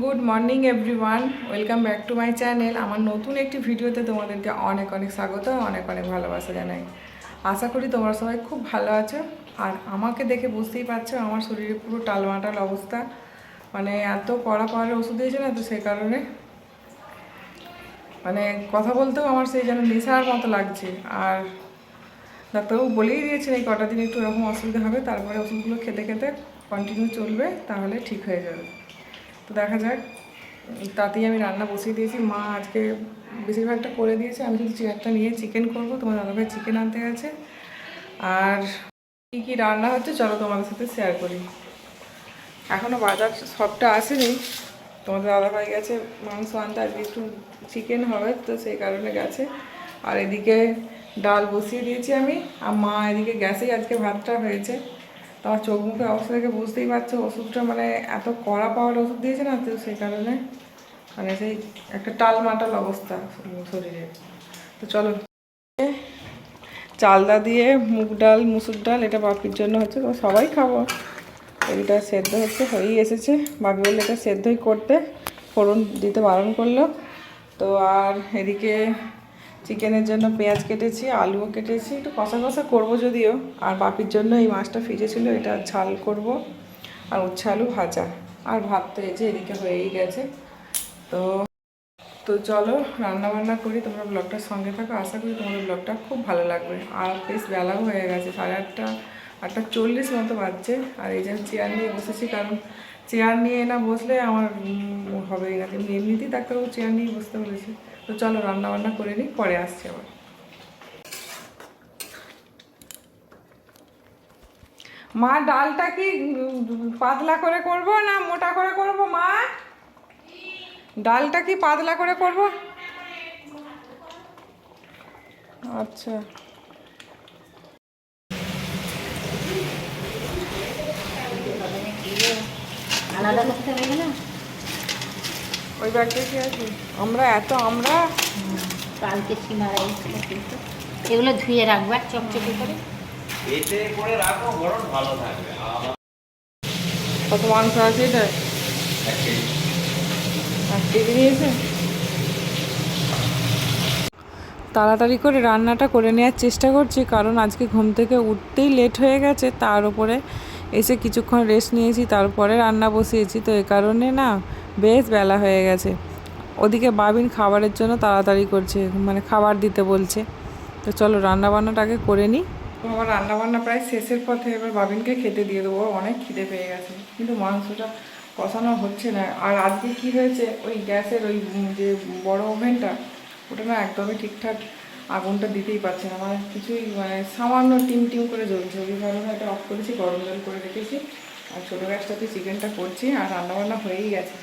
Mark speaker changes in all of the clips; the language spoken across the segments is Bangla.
Speaker 1: Good morning everyone, welcome back to my channel. আমার নতুন একটি ভিডিওতে তোমাদেরকে অনেক অনেক স্বাগত, অনেক অনেক ভালোবাসা জানাই। আশা করি তোমরা সবাই খুব ভালো আছো। আর আমাকে দেখে বুঝতেই পারছো আমার শরীরে পুরো টালমাটাল অবস্থা, মানে এত কড়া পাওয়ারের ওষুধ দিয়েছে না, তো সেই কারণে মানে কথা বলতেও আমার সেই যেন নেশার মতো লাগছে। আর ডাক্তারবাবু বলেই দিয়েছেন এই কটা দিন একটু এরকম অসুবিধা হবে, তারপরে ওষুধগুলো খেতে খেতে কন্টিনিউ চলবে, তাহলে ঠিক হয়ে যাবে। তো দেখা যাক। তাতেই আমি রান্না বসিয়ে দিয়েছি। মা আজকে বেশিরভাগটা করে দিয়েছে, আমি শুধু চেয়ারটা নিয়ে চিকেন করবো। তোমার দাদাভাই চিকেন আনতে গেছে। আর কী কী রান্না হচ্ছে চলো তোমাদের সাথে শেয়ার করি। এখনও বাজার সবটা আসেনি। তোমাদের দাদাভাই গেছে মাংস আনতে, আজকে একটু চিকেন হবে তো সেই কারণে গেছে। আর এদিকে ডাল বসিয়ে দিয়েছি আমি, আর মা এদিকে গ্যাসেই আজকে ভাতটা হয়েছে। তো আমার চোখ মুখের অবস্থা দেখে বুঝতেই পারছো, ওষুধটা মানে এত কড়া পাওয়ার ওষুধ দিয়েছে না, তো সেই কারণে মানে সেই একটা টালমাটাল অবস্থা শরীরে। তো চলো, চালদা দিয়ে মুগ ডাল মুসুর ডাল, এটা বাপির জন্য হচ্ছে, তো সবাই খাবো। এটা সেদ্ধ হচ্ছে, হয়েই এসেছে। বাপি বললে এটা সেদ্ধই করতে, ফোড়ন দিতে বারণ করলো। তো আর এদিকে চিকেনের জন্য পেঁয়াজ কেটেছি, আলুও কেটেছি, একটু কষা কষা করবো যদিও। আর বাপির জন্য এই মাছটা ফ্রিজে ছিল, এটা ঝাল করব। আর উচ্ছে আলু ভাজা, আর ভাত তো এই যে এদিকে হয়েই গেছে। তো তো চলো রান্না বান্না করি, তোমরা ব্লগটার সঙ্গে থাকো। আশা করি তোমাদের ব্লগটা খুব ভালো লাগবে। আর বেশ বেলাও হয়ে গেছে, 8:30, 8:40 মতো বাজছে। আর এই যে চেয়ার নিয়ে বসেছি, কারণ চেয়ার নিয়ে না বসলে আমার হবেই না, কিন্তু এমনিতেই ডাক্তারবাবু চেয়ার নিয়ে বসতে বলেছে। তো চলো রান্না বান্না করে নিই, পরে আসছি আবার। মা ডালটা কি পাতলা করে করব না মোটা করে করব? মা ডালটা কি পাতলা করে করব? আচ্ছা,
Speaker 2: আলাদা করতে হবে না,
Speaker 1: ওই ব্যাগটা কি আছে? আমরা
Speaker 2: কালকে সিমারা এসেছিল, কিন্তু এগুলো ধুয়ে রাখবার চকচকে করে।
Speaker 3: এতে করে রাখো, বরং ভালো থাকবে।
Speaker 1: কত মাংস আছে এটা?
Speaker 3: 1 কেজি।
Speaker 1: 1 কেজি নিয়েছে। তাড়াতাড়ি করে রান্নাটা করে নেওয়ার চেষ্টা করছি, কারণ আজকে ঘুম থেকে উঠতেই লেট হয়ে গেছে। তার উপরে এসে কিছুক্ষণ রেস্ট নিয়েছি, তারপরে রান্না বসিয়েছি, তো এই কারণে না বেশ বেলা হয়ে গেছে। ওদিকে বাবিন খাবারের জন্য তাড়াতাড়ি করছে, মানে খাবার দিতে বলছে। তো চলো রান্নাবান্নাটা আগে করে নিই। আমার রান্নাবান্না প্রায় শেষের পথে, এবার বাবিনকে খেতে দিয়ে দেবো, অনেক খিদে পেয়ে গেছে। কিন্তু মাংসটা কষানো হচ্ছে না। আর আজকে কি হয়েছে, ওই গ্যাসের ওই যে বড় ওভেনটা, ওটা না একদমই ঠিকঠাক আগুনটা দিতেই পারছে না, মানে কিছুই, মানে সামান্য টিম টিম করে জ্বলছে। ওই কারণে এটা অফ করেছি, গরম জল করে রেখেছি। আর ছোটো গ্যাসটাতে চিকেনটা করছি, আর রান্নাবান্না হয়েই গেছে।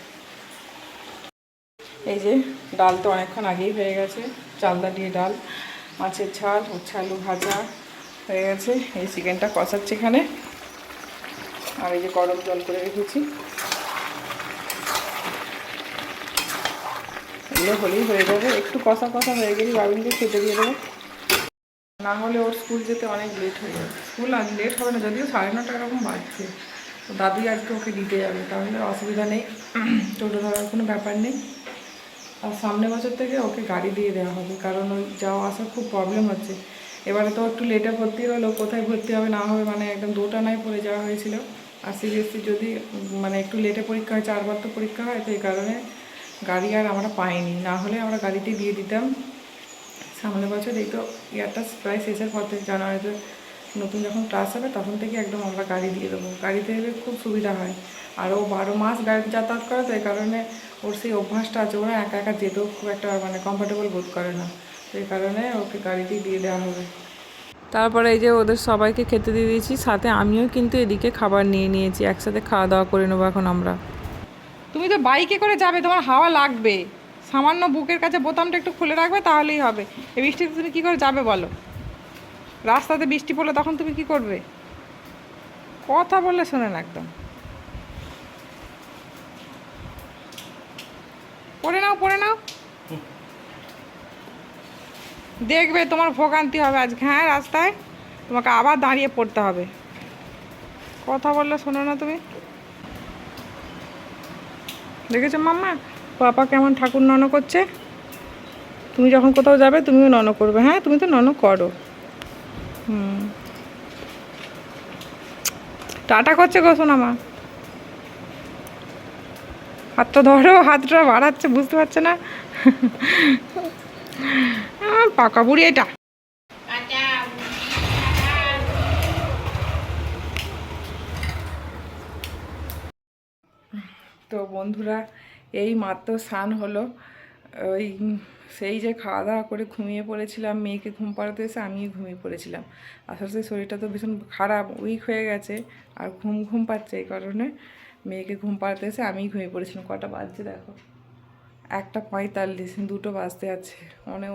Speaker 1: এই যে ডাল তো অনেকক্ষণ আগেই হয়ে গেছে, চালদা দিয়ে ডাল, মাছের ঝাল, উচ্ছে আলু ভাজা হয়ে গেছে। এই চিকেনটা কষাচ্ছি এখানে, আর এই যে গরম জল করে রেখেছি। এগুলো হলেই হয়ে যাবে, একটু কষা কষা হয়ে গেলেই বাবিনকে খেতে দিয়ে দেবো। না হলে ওর স্কুল যেতে অনেক লেট হয়ে যাবে। স্কুল আজ লেট হবে না, যদিও 9:30 এরকম বাজছে। তো দাদুই আজকে ওকে দিতে যাবে, তাহলে অসুবিধা নেই, টোটো ধরার কোনো ব্যাপার নেই। আর সামনের বছর থেকে ওকে গাড়ি দিয়ে দেওয়া হবে, কারণ ওই যাওয়া আসার খুব প্রবলেম হচ্ছে। এবারে তো একটু লেটে ভর্তি হলো, কোথায় ভর্তি হবে না হবে, মানে একদম দোটানায় পড়ে যাওয়া হয়েছিল। আর সিবিএসসি যদি মানে একটু লেটে পরীক্ষা হয়, 4 বার তো পরীক্ষা হয়, তো এই কারণে গাড়ি আর আমরা পাইনি, না হলে আমরা গাড়িতেই দিয়ে দিতাম। সামনের বছর এই তো ইয়ারটা প্রায় শেষের পথে, জানুয়ারিতে নতুন যখন ক্লাস হবে তখন থেকে একদম আমরা গাড়ি দিয়ে দেবো। গাড়িতে এলে খুব সুবিধা হয়। আর ও 12 মাস গাড়ি যাতায়াত করে, তো এই কারণে ওর সেই অভ্যাসটা আছে, ওরা একা একা যেতেও খুব একটা মানে কমফোর্টেবল বোধ করে না, তো এই কারণে ওকে গাড়িতেই দিয়ে দেওয়া হবে। তারপরে এই যে ওদের সবাইকে খেতে দিয়ে দিয়েছি, সাথে আমিও কিন্তু এদিকে খাবার নিয়ে নিয়েছি, একসাথে খাওয়া দাওয়া করে নেবো এখন আমরা। তুমি তো বাইকে করে যাবে, তোমার হাওয়া লাগবে, সামান্য বুকের কাছে বোতামটা একটু খুলে রাখবে, তাহলেই হবে। এই বৃষ্টিতে তুমি কী করে যাবে বলো? রাস্তাতে বৃষ্টি পড়লে তখন তুমি কি করবে? কথা বললে শোনেন একদম। পড়ে নাও, পড়ে নাও, দেখবে তোমার ভোগান্তি হবে আজকে। হ্যাঁ, রাস্তায় তোমাকে আবার দাঁড়িয়ে পড়তে হবে। কথা বললে শোনো না তুমি। দেখেছো মাম্মা পাপা কেমন ঠাকুর নন করছে? তুমি যখন কোথাও যাবে তুমিও নন করবে। হ্যাঁ তুমি তো নন করো। টাটা করছে গো সোনামা। হাতটা ধরো, হাতটা বাড়াচ্ছে বুঝতে পারছে না। পাকা বুড়ি এটা। তো বন্ধুরা এই মাত্র স্নান হলো। ওই সেই যে খাওয়া দাওয়া করে ঘুমিয়ে পড়েছিলাম, মেয়েকে ঘুম পাড়াতে এসে আমিও ঘুমিয়ে পড়েছিলাম। আসলে শরীরটা তো ভীষণ খারাপ, উইক হয়ে গেছে আর ঘুম ঘুম পাচ্ছে, এই কারণে মেয়েকে ঘুম পাড়াতে এসে আমিই ঘুমিয়ে পড়েছিলাম। কটা বাজছে দেখো, 1:45, 2টো বাজতে আছে অনেক।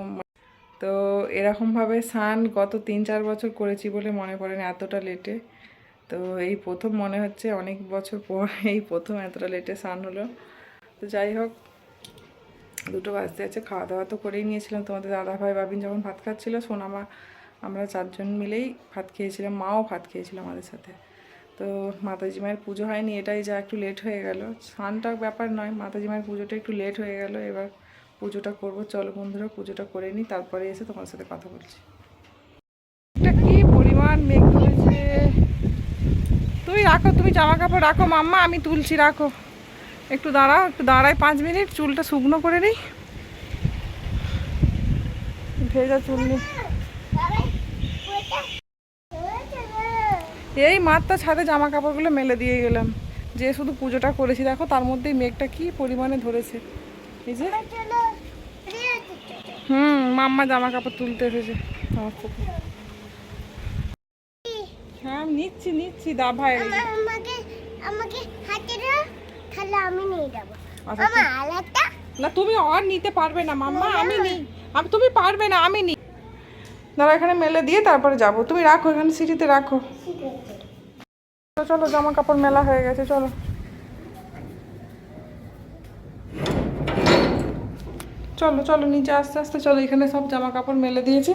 Speaker 1: তো এরকমভাবে স্নান গত 3-4 বছর করেছি বলে মনে পড়ে না এতটা লেটে। তো এই প্রথম মনে হচ্ছে অনেক বছর পর এই প্রথম এতটা লেটে স্নান হলো। তো যাই হোক 2টো বাজতে আছে, খাওয়া দাওয়া তো করেই নিয়েছিলাম। তোমাদের দাদাভাই বাবিন যখন ভাত খাচ্ছিলো, সোনামা আমরা 4 জন মিলেই ভাত খেয়েছিলাম, মাও ভাত খেয়েছিল আমাদের সাথে। তো মাতাজি মায়ের পুজো হয়নি, এটাই যা একটু লেট হয়ে গেল। স্নানটা ব্যাপার নয়, মাতাজি মায়ের পুজোটা একটু লেট হয়ে গেল। এবার পুজোটা করবো, চলো বন্ধুরা পুজোটা করে নিই, তারপরে এসে তোমার সাথে কথা বলছি। এটা কি পরিমাণ মেঘ ধরেছে। তুমি রাখো, তুমি জামা কাপড় রাখো মাম্মা, আমি তুলছি, রাখো। একটু দাঁড়াও, একটু দাঁড়াই 5 মিনিট, চুলটা শুকনো করে নিই, ভেজা চুল নিই। এই মাত্র ছাদে জামা কাপড়গুলো মেলে দিয়ে গেলাম, যে শুধু পুজোটা করেছি। দেখো তার মধ্যেই মেঘটা কি পরিমাণে ধরেছে, এই যে। মাম্মা জামা কাপড় তুলতে এসেছে আমার থেকে। হ্যাঁ নিচ্ছি নিচ্ছি, দা ভাই না, তুমি আর নিতে পারবে না মাম্মা, আমি নিই। তুমি পারবে না, আমি নিই। দাঁড়া এখানে মেলে দিয়ে তারপরে যাবো, তুমি রাখো এখানে সিটিতে রাখো। চলো জামা কাপড় মেলা হয়ে গেছে, চলো। চলো চলো নিচে আস্তে আস্তে চলো, এখানে সব জামা কাপড় মেলে দিয়েছি,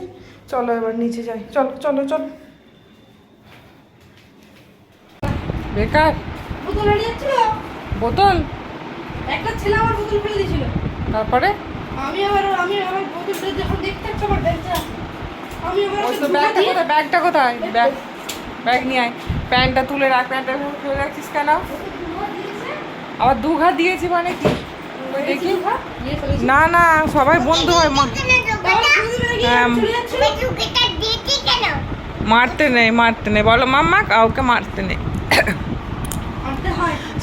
Speaker 1: চলো এবার নিচে যাই। চলো চলো চলো। বেকার
Speaker 2: বোতল হারিয়ে যাচ্ছিল,
Speaker 1: বোতল
Speaker 2: একটা ছেলে আমার বোতল ফেলে দিয়েছিল।
Speaker 1: তারপরে
Speaker 2: আমি আবার বোতলটা যখন দেখতে একটা আমার ব্যাগটা, আমি আবার
Speaker 1: ওই তো ব্যাগটা কোথায়, ব্যাগটা কোথায়, ব্যাগ ব্যাগ নিয়ে আয়। প্যান্টটা তুলে রাখ, প্যান্টটা ফেলে রাখছিস কেন? আবার 2 ঘা দিয়েছি মানে কি? ওই দেখি। না না সবাই বন্ধু হয়, মারতে নেই মারতে নেই, বলো মাম্মা কাউকে মারতে নেই,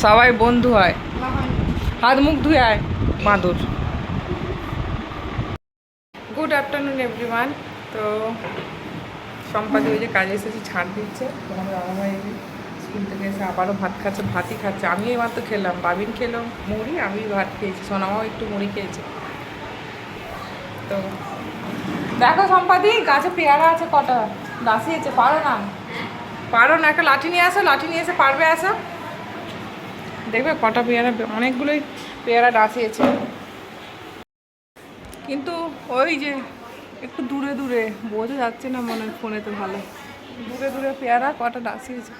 Speaker 1: সবাই বন্ধু হয়। হাত মুখ ধুয়ে আয় বাঁদর। Good afternoon everyone. তো সম্পাদি ওই যে কাজে এসেছে, ছাড় দিচ্ছে। তোমার দাদাভাই স্কুল থেকে এসে আবারও ভাত খাচ্ছে, ভাতই খাচ্ছে। আমি এইমাত্র খেলাম, বাবিন খেলাম মুড়ি, আমি ভাত খেয়েছি, সোনামাও একটু মুড়ি খেয়েছে। তো দেখো সম্পাদি গাছে পেয়ারা আছে কটা, দাসিয়েছে, পারো না? পারো না? একটা লাঠি নিয়ে আসো, লাঠি নিয়ে এসে পারবে আসো, দেখবে কটা পেয়ারা, অনেকগুলোই পেয়ারা ডাসিয়েছে। কিন্তু ওই যে একটু দূরে দূরে বোঝা যাচ্ছে না মনে হয় ফোনে, তো ভালো দূরে দূরে পেয়ারা কটা ডাসিয়েছে,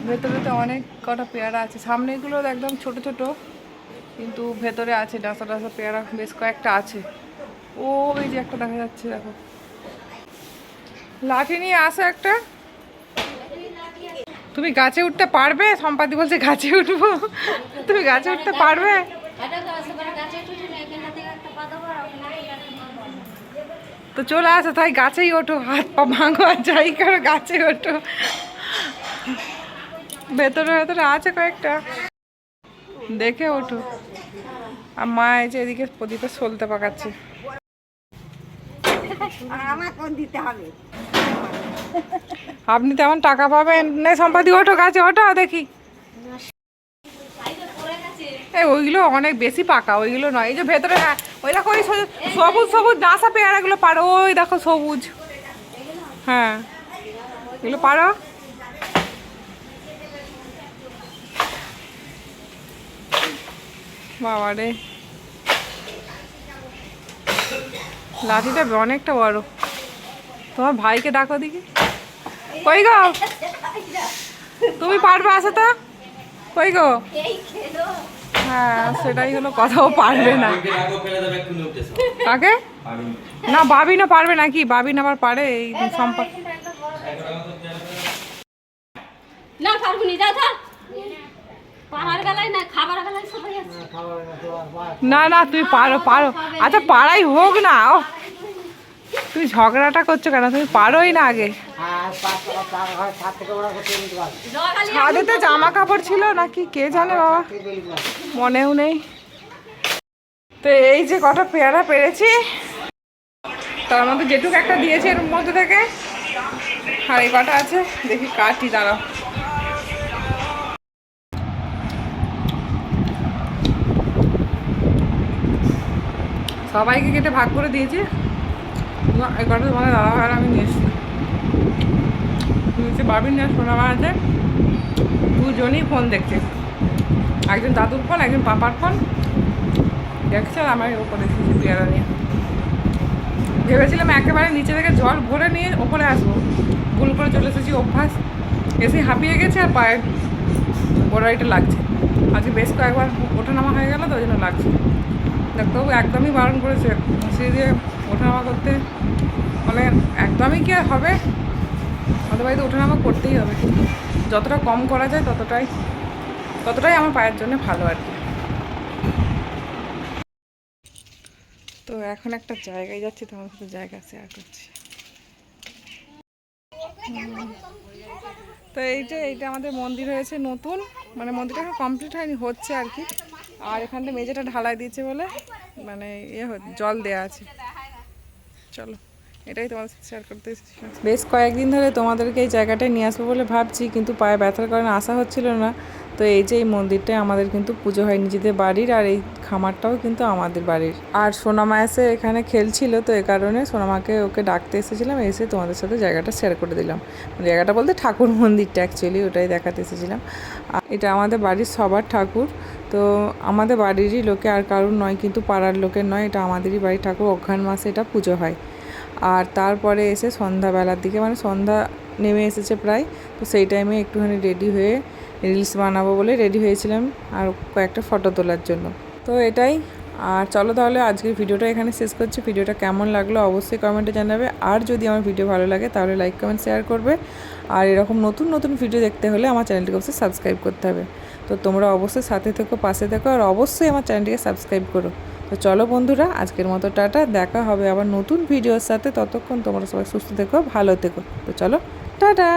Speaker 1: ভেতরে তো অনেক কটা পেয়ারা আছে। সামনেগুলো একদম ছোট ছোট, কিন্তু ভেতরে আছে ডাসা ডাসা পেয়ারা বেশ কয়েকটা আছে। ও ওই যে একটা দেখা যাচ্ছে, দেখো। লাঠি নিয়ে আসো একটা। তুমি গাছে উঠতে পারবে? সম্পাদি বলছে গাছে উঠবো, তুমি গাছে উঠতে পারবে? তো চলে আসো, তাই গাছেই ওঠো, হাত পা ভাঙো আর যাই করো, গাছে ওঠো। ভেতরে ভেতরে আছে কয়েকটা, দেখে ওঠো। আর মা এই যে এদিকে প্রদীপে সলতে পাকাচ্ছে। আপনি তেমন টাকা পাবেন না। সম্পাদি ওঠো, গাছে ওঠো দেখি। এই ওইগুলো অনেক বেশি পাকা, ওইগুলো নয়। এই যে ভেতরে, হ্যাঁ ওই দেখো, ওই সবুজ সবুজ ডাসা পেয়ারাগুলো পারো, ওই দেখো সবুজ, হ্যাঁ এগুলো পারো। বাবা রে, লাঠিটা অনেকটা বড়। তোমার ভাইকে ডাকো দেখি, কই গো তুমি পারবে? আসো তো, কই গো? হ্যাঁ সেটাই হলো কথাও পারবে না।
Speaker 3: বাবিনকে রাখো, ফেলে দেবে এক্ষুনি উঠতেছে।
Speaker 1: কাকে?
Speaker 3: বাবিন।
Speaker 1: না বাবিনও পারবে নাকি? বাবিন আবার পারে এই সম্পর্ক।
Speaker 2: না পারবনি, যা যা। পাহাড় বেলায় না, খাবার বেলায় সবাই আছে।
Speaker 1: না না তুই পারো পারো। আচ্ছা পারাই হোক না। ও তুই ঝগড়াটা করছো কেন? তুমি পারোই না আগে। ছাদেতে জামা কাপড় ছিল নাকি কে জানে বাবা, মনেও নেই। তো এই যে কটা পেয়ারা পেরেছি, তার মধ্যে যেটুকু একটা দিয়েছে এর মধ্যে থেকে, আর এই কটা আছে, দেখি কাটি দাঁড়াও। সবাইকে কেটে ভাগ করে দিয়েছি। এই কটা তোমাদের দাদা ভাই আমি নিয়ে এসেছি। নিচে বাবিন নিয়ে শোনা আছে, দুজনই ফোন দেখছে, একজন দাদুর ফোন একজন পাপার ফোন দেখছে, আর আমার ওপরে এসেছি পেয়ারা নিয়ে। ভেবেছিলাম একেবারে নিচে থেকে জল ভরে নিয়ে ওপরে আসবো, ভুল করে চলে এসেছি, অভ্যাস এসে হাঁপিয়ে গেছে আর পায়ে গোড়াইটা লাগছে। আজকে বেশ কয়েকবার ওঠানামা হয়ে গেল তো ওই জন্য লাগছে। ডাক্তারবাবু একদমই বারণ করেছে সিঁড়ি দিয়ে ওঠানামা করতে, মানে একদমই কি আর হবে, আমাদের বাড়িতে ওঠানামা করতেই হবে, কিন্তু যতটা কম করা যায় ততটাই আমার পায়ের জন্য ভালো আর কি। তো এখন একটা জায়গায় যাচ্ছি, তোমার সাথে জায়গা শেয়ার করছি। তো এইটা আমাদের মন্দির হয়েছে নতুন, মানে মন্দিরটা এখন কমপ্লিট হয়নি, হচ্ছে আর কি। আর এখানটা মেঝেটা ঢালাই দিয়েছে বলে মানে জল দেয়া আছে। চলো এটাই তোমাদের সাথে শেয়ার করতে এসেছি। বেশ কয়েকদিন ধরে তোমাদেরকে এই জায়গাটায় নিয়ে আসবো বলে ভাবছি, কিন্তু পায়ে ব্যথার কারণে আসা হচ্ছিল না। তো এই যে এই মন্দিরটায় আমাদের কিন্তু পুজো হয় নিজেদের বাড়ির, আর এই খামারটাও কিন্তু আমাদের বাড়ির। আর সোনামা এসে এখানে খেলছিল, তো এই কারণে সোনামাকে ওকে ডাকতে এসেছিলাম, এসে তোমাদের সাথে জায়গাটা শেয়ার করে দিলাম। জায়গাটা বলতে ঠাকুর মন্দিরটা অ্যাকচুয়ালি, ওটাই দেখাতে এসেছিলাম। এটা আমাদের বাড়ির সবার ঠাকুর, তো আমাদের বাড়িরই লোকে, আর কারোর নয়, কিন্তু পাড়ার লোকের নয়, এটা আমাদেরই বাড়ির ঠাকুর। অঘ্রাণ মাসে এটা পুজো হয়। আর তারপরে এসে সন্ধ্যাবেলার দিকে, মানে সন্ধ্যা নেমে এসেছে প্রায়, তো সেই টাইমে একটুখানি রেডি হয়ে রিলস বানাবো বলে রেডি হয়েছিলাম, আর কয়েকটা ফটো তোলার জন্য। তো এটাই। আর চলো তাহলে আজকের ভিডিওটা এখানে শেষ করছি। ভিডিওটা কেমন লাগলো অবশ্যই কমেন্টে জানাবে, আর যদি আমার ভিডিও ভালো লাগে তাহলে লাইক কমেন্ট শেয়ার করবে। আর এরকম নতুন নতুন ভিডিও দেখতে হলে আমার চ্যানেলটিকে অবশ্যই সাবস্ক্রাইব করতে হবে। তো তোমরা অবশ্যই সাথে থেকো, পাশে থেকো, আর অবশ্যই আমার চ্যানেলটিকে সাবস্ক্রাইব করো। তো চলো বন্ধুরা, আজকের মতো টাটা, দেখা হবে আবার নতুন ভিডিওর সাথে। ততক্ষণ তোমরা সবাই সুস্থ থেকো, ভালো থেকো। তো চলো টাটা।